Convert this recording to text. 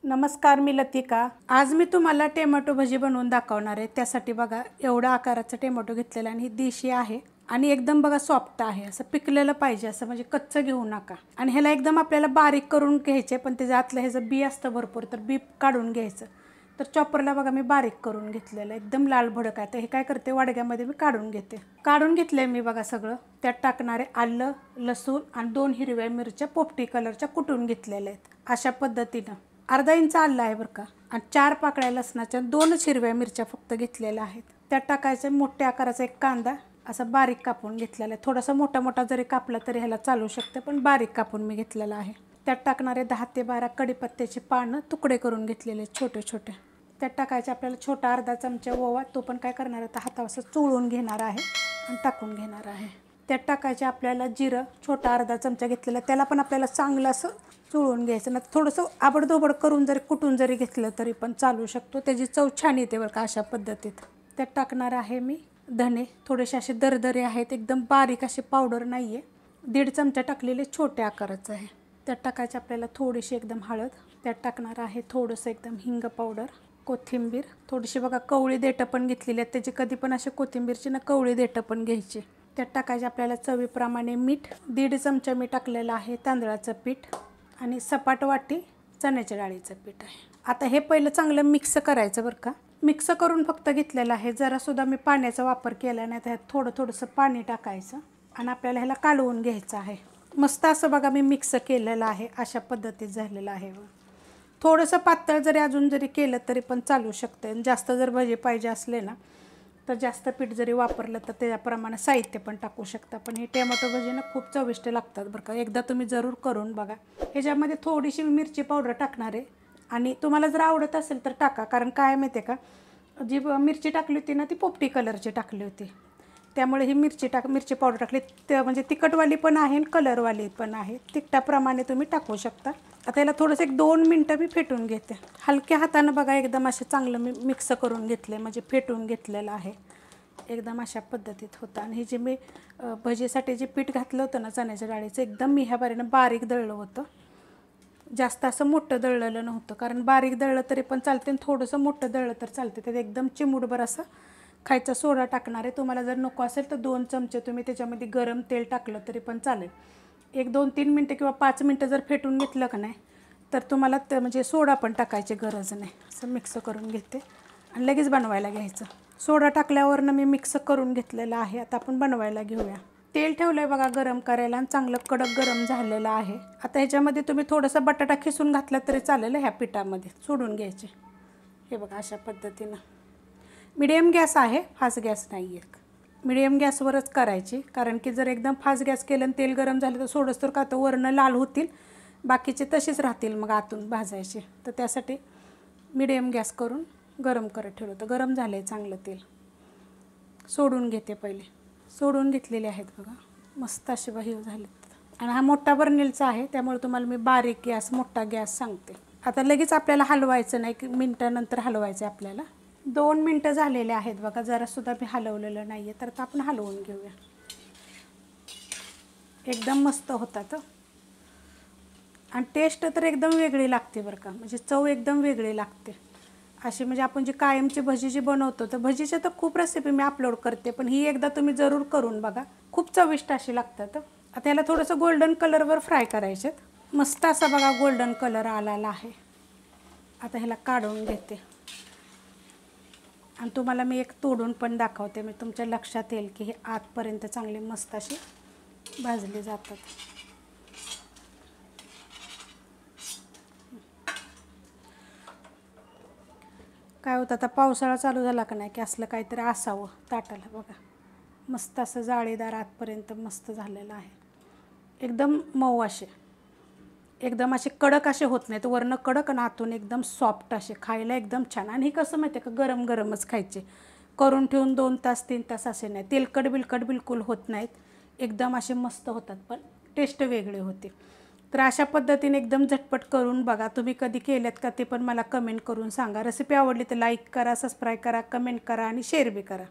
नमस्कार, मी लतिका। आज मी तुम्हाला टोमॅटो भजी बनवून दाखवणार आहे। त्यासाठी बघा एवढा आकाराचा टोमॅटो घेतलेला आणि ही देशी आहे आणि एकदम बघा सॉफ्ट आहे। असं पिकलेलं पाहिजे, असं म्हणजे कच्चं घेऊ नका। आणि ह्याला एकदम आपल्याला बारीक करून घ्यायचे, पण त्याच्या आतलं ह्याचं बी असतं भरपूर, तर बी काढून घ्यायचं। तर चॉपरला बघा मी बारीक करून घेतलेलं, एकदम लाल भडक आहे। तर हे काय करते, वाडग्यामध्ये मी काढून घेते। काढून घेतले मी बघा सगळं। त्यात टाकणारे आलं, लसूण आणि 2 हिरव्या मिरच्या पोपटी कलरच्या कुटून घेतलेल्या आहेत। अशा पद्धतीनं अर्धा इंच आलं आहे बरं का, आणि 4 पाकळ्या लसणाच्या, 2च हिरव्या मिरच्या फक्त घेतलेल्या आहेत। त्यात टाकायचं मोठ्या आकाराचा एक कांदा असा बारीक कापून घेतलेला आहे। थोडासा मोठा मोठा जरी कापला तरी ह्याला चालू शकते, पण बारीक कापून मी घेतलेला आहे। त्यात टाकणारे 10 ते 12 कढीपत्त्याची पानं तुकडे करून घेतलेले छोटे छोटे। त्यात टाकायचे आपल्याला छोटा अर्धा चमचा ओवा, तो पण काय करणार आहे, हातावर चोळून घेणार आहे आणि टाकून घेणार आहे। त्यात टाकायचे आपल्याला जिरं, छोटा अर्धा चमचा घेतलेला, त्याला पण आपल्याला चांगलं असं चोळून घ्यायचं। ना थोडंसं आबडधोबड करून जरी कुटून जरी घेतलं तरी पण चालू शकतो, त्याची चव छान येते बरं का अशा पद्धतीत। त्यात टाकणार आहे मी धणे, थोडेसे असे दरदरे आहेत, एकदम बारीक असे पावडर नाही आहे। 1.5 चमचा टाकलेले छोट्या आकाराचं आहे। त्यात टाकायचे आपल्याला थोडीशी एकदम हळद, त्यात टाकणार आहे थोडंसं एकदम हिंग पावडर, कोथिंबीर थोडीशी बघा, कवळी देठं पण घेतलेली आहेत, त्याची कधी पण असे कोथिंबीरची ना कवळी देठं पण घ्यायची। त्यात टाकायचे आपल्याला चवीप्रमाणे मीठ, 1.5 चमचा मी टाकलेलं आहे तांदळाचं पीठ, आणि सपाट वाटी चण्याच्या डाळीचं पीठ आहे। आता हे पहिलं चांगलं मिक्स करायचं बरं का। मिक्स करून फक्त घेतलेलं आहे, जरासुद्धा मी पाण्याचा वापर केला नाही। त्यात थोडंसं पाणी टाकायचं आणि आपल्याला ह्याला कालवून घ्यायचं आहे। मस्त असं बघा मी मिक्स केलेलं आहे, अशा पद्धतीत झालेलं आहे। थोडंसं पातळ जरी अजून जरी केलं तरी पण चालू शकतं। जास्त जर भजी पाहिजे असले ना तर जास्त पीठ जरी वापरलं तर त्याप्रमाणे साहित्य पण टाकू शकता। पण हे टोमॅटो भजी ना खूप चविष्ट लागतात बरं का, एकदा तुम्ही जरूर करून बघा। ह्याच्यामध्ये थोडीशी मिरची पावडर टाकणार आहे, आणि तुम्हाला जर आवडत असेल तर टाका, कारण काय माहिती आहे का, जी मिरची टाकली होती ना ती पोपटी कलरची टाकली होती, त्यामुळे ही मिरची पावडर टाकली म्हणजे तिखटवाली पण आहे आणि कलरवाली पण आहे, तिखटाप्रमाणे तुम्ही टाकू शकता। आता याला थोडंसं 1-2 मिनटं मी फेटून घेते हलक्या हातानं बघा, एकदम असं चांगलं मी मिक्स करून घेतले, म्हणजे फेटून घेतलेलं आहे एकदम अशा पद्धतीत होतं। आणि हे जे मी भजीसाठी जे पीठ घातलं होतं ना चण्याच्या डाळीचं, एकदम मी ह्या बारीनं बारीक दळलं होतं, जास्त असं मोठं दळलेलं नव्हतं, कारण बारीक दळलं तरी पण चालते आणि थोडंसं मोठं दळलं तर चालते। त्यात एकदम चिमूटभर असं खायचा सोडा टाकणार आहे। तुम्हाला जर नको असेल तर 2 चमचे तुम्ही त्याच्यामध्ये गरम तेल टाकलं तरी पण चालेल। 1-2-3 मिनटं किंवा 5 मिनटं जर फेटून घेतलं का नाही तर तुम्हाला म्हणजे सोडा पण टाकायची गरज नाही। असं मिक्स करून घेते आणि लगेच बनवायला घ्यायचं। सोडा टाकल्यावरनं मी मिक्स करून घेतलेलं आहे। आता आपण बनवायला घेऊया। तेल ठेवलं आहे बघा गरम करायला, आणि चांगलं कडक गरम झालेलं आहे। आता ह्याच्यामध्ये तुम्ही थोडंसं बटाटा खिसून घातला तरी चालेल, ह्या पिठामध्ये सोडून घ्यायचे। हे बघा अशा पद्धतीनं मिडियम गॅस आहे, फास्ट गॅस नाही आहे, मिडियम गॅसवरच करायची, कारण की जर एकदम फास्ट गॅस केलं आणि तेल गरम झालं तर सोडस तर का तर वरनं लाल होतील, बाकीचे तसेच राहतील मग आतून भाजायचे। तर त्यासाठी मिडियम गॅस करून गरम करत ठेवलं होतं। गरम झालं आहे चांगलं तेल, सोडून घेते पहिले, सोडून घेतलेले आहेत बघा, मस्त असे बाही झालेत। आणि हा मोठा बर्नेलचा आहे, त्यामुळे तुम्हाला मी बारीक गॅस मोठा गॅस सांगते। आता लगेच आपल्याला हलवायचं नाही, की मिनटानंतर हलवायचं आहे आपल्याला। 2 मिनटं झालेले आहेत बघा, जरासुद्धा मी हलवलेलं नाही आहे, तर आपण हलवून घेऊया। एकदम मस्त होतात आणि टेस्ट तर एकदम वेगळी लागते बरं का, म्हणजे चव एकदम वेगळी लागते अशी। म्हणजे आपण जी कायमची भजी जी बनवतो, तर भजीच्या तर खूप रेसिपी मी अपलोड करते, पण ही एकदा तुम्ही जरूर करून बघा, खूप चविष्ट अशी लागतात। आता याला थोडंसं गोल्डन कलरवर फ्राय करायचे, मस्त असा बघा गोल्डन कलर आलेला आहे। आता ह्याला काढून घेते आणि तुम्हाला मी एक तोडून पण दाखवते, मी तुमच्या लक्षात येईल की हे आतपर्यंत चांगले मस्त असे भाजले जातात। काय होतं, आता पावसाळा चालू झाला का नाही की असलं काहीतरी असावं ताटाला बघा, मस्त असं जाळीदार आतपर्यंत मस्त झालेलं आहे, एकदम मऊ असे, एकदम असे कडक असे होत नाहीत, वरनं कडक आणि आतून एकदम सॉफ्ट असे, खायला एकदम छान। आणि हे कसं माहिती आहे का, गरम गरमच खायचे, करून ठेवून 2 तास 3 तास असे नाही, तेलकट बिलकुल होत नाहीत, एकदम असे मस्त होतात, पण टेस्ट वेगळे होते। तर अशा पद्धतीने एकदम झटपट करून बघा, तुम्ही कधी केलेत का ते पण मला कमेंट करून सांगा। रेसिपी आवडली तर लाईक करा, सबस्क्राईब करा, कमेंट करा आणि शेअर बी करा।